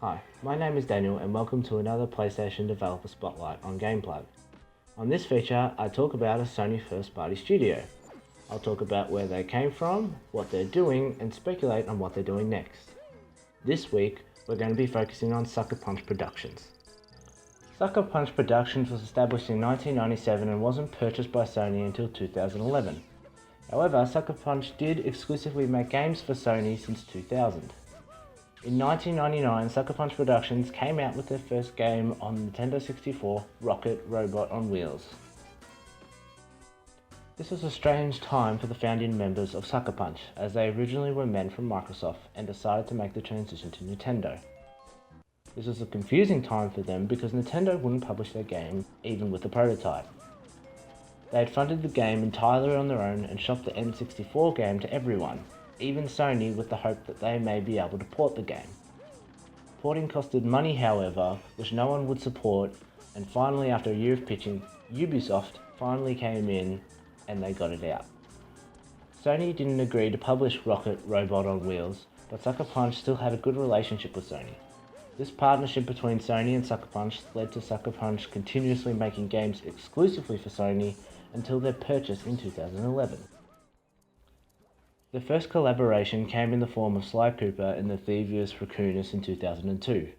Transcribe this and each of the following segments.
Hi, my name is Daniel and welcome to another PlayStation Developer Spotlight on Gameplug. On this feature, I talk about a Sony first-party studio. I'll talk about where they came from, what they're doing, and speculate on what they're doing next. This week, we're going to be focusing on Sucker Punch Productions. Sucker Punch Productions was established in 1997 and wasn't purchased by Sony until 2011. However, Sucker Punch did exclusively make games for Sony since 2000. In 1999, Sucker Punch Productions came out with their first game on Nintendo 64, Rocket Robot on Wheels. This was a strange time for the founding members of Sucker Punch, as they originally were men from Microsoft and decided to make the transition to Nintendo. This was a confusing time for them because Nintendo wouldn't publish their game even with the prototype. They had funded the game entirely on their own and shopped the N64 game to everyone, even Sony, with the hope that they may be able to port the game. Porting costed money, however, which no one would support, and finally, after a year of pitching, Ubisoft finally came in and they got it out. Sony didn't agree to publish Rocket Robot on Wheels, but Sucker Punch still had a good relationship with Sony. This partnership between Sony and Sucker Punch led to Sucker Punch continuously making games exclusively for Sony until their purchase in 2011. The first collaboration came in the form of Sly Cooper and the Thievius Raccoonus in 2002.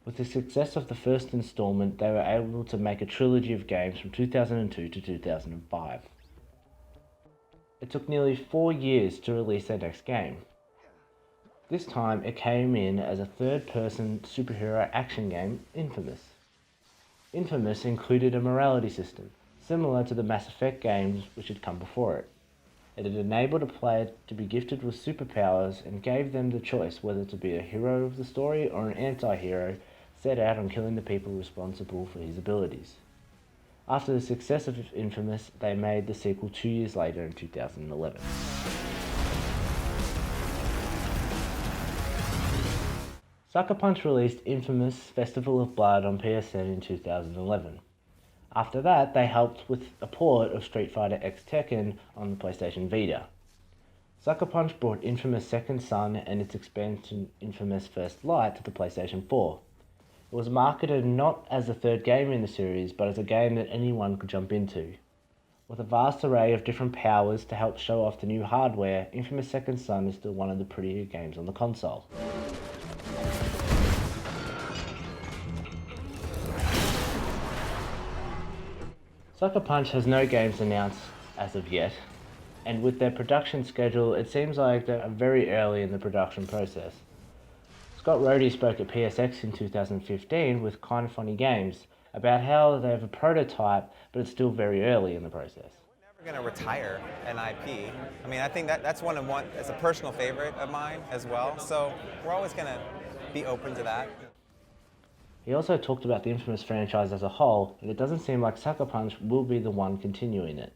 With the success of the first installment, they were able to make a trilogy of games from 2002 to 2005. It took nearly 4 years to release their next game. This time it came in as a third-person superhero action game, Infamous. Infamous included a morality system, similar to the Mass Effect games which had come before it. It had enabled a player to be gifted with superpowers and gave them the choice whether to be a hero of the story or an anti-hero set out on killing the people responsible for his abilities. After the success of Infamous, they made the sequel 2 years later in 2011. Sucker Punch released Infamous Festival of Blood on PSN in 2011. After that, they helped with a port of Street Fighter X Tekken on the PlayStation Vita. Sucker Punch brought Infamous Second Son and its expansion Infamous First Light to the PlayStation 4. It was marketed not as the third game in the series, but as a game that anyone could jump into. With a vast array of different powers to help show off the new hardware, Infamous Second Son is still one of the prettier games on the console. Sucker Punch has no games announced as of yet, and with their production schedule, it seems like they're very early in the production process. Scott Rhodey spoke at PSX in 2015 with Kinda Funny Games about how they have a prototype, but it's still very early in the process. We're never going to retire an IP. I mean, I think that's one that's a personal favorite of mine as well, so we're always going to be open to that. He also talked about the Infamous franchise as a whole, and it doesn't seem like Sucker Punch will be the one continuing it.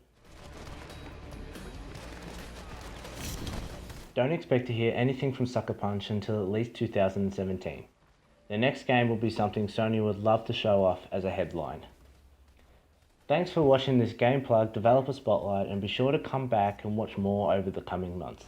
Don't expect to hear anything from Sucker Punch until at least 2017. Their next game will be something Sony would love to show off as a headline. Thanks for watching this Gameplug Developer Spotlight, and be sure to come back and watch more over the coming months.